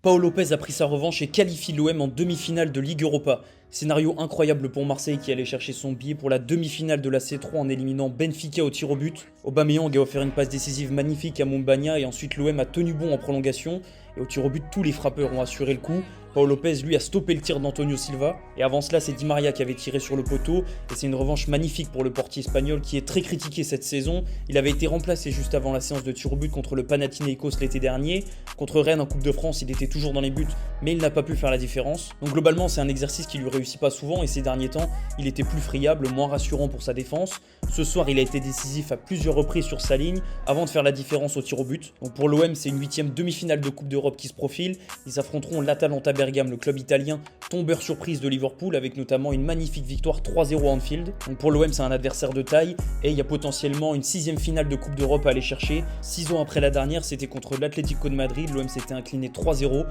Pau Lopez a pris sa revanche et qualifie l'OM en demi-finale de Ligue Europa. Scénario incroyable pour Marseille qui allait chercher son billet pour la demi-finale de la C3 en éliminant Benfica au tir au but. Aubameyang a offert une passe décisive magnifique à Mumbagna et ensuite l'OM a tenu bon en prolongation. Et au tir au but, tous les frappeurs ont assuré le coup. Pau Lopez, lui, a stoppé le tir d'Antonio Silva. Et avant cela, c'est Di Maria qui avait tiré sur le poteau. Et c'est une revanche magnifique pour le portier espagnol qui est très critiqué cette saison. Il avait été remplacé juste avant la séance de tir au but contre le Panathinaikos l'été dernier. Contre Rennes en Coupe de France, il était toujours dans les buts, mais il n'a pas pu faire la différence. Donc globalement, c'est un exercice qui lui réussit pas souvent et ces derniers temps, il était plus friable, moins rassurant pour sa défense. Ce soir, il a été décisif à plusieurs reprises sur sa ligne avant de faire la différence au tir au but. Donc pour l'OM, c'est une 8e demi-finale de Coupe d'Europe qui se profile. Ils affronteront l'Atalanta Bergame, le club italien, tombeur surprise de Liverpool, avec notamment une magnifique victoire 3-0 à Anfield. Donc pour l'OM, c'est un adversaire de taille et il y a potentiellement une 6e finale de Coupe d'Europe à aller chercher. 6 ans après la dernière, c'était contre l'Atlético de Madrid. L'OM s'était incliné 3-0.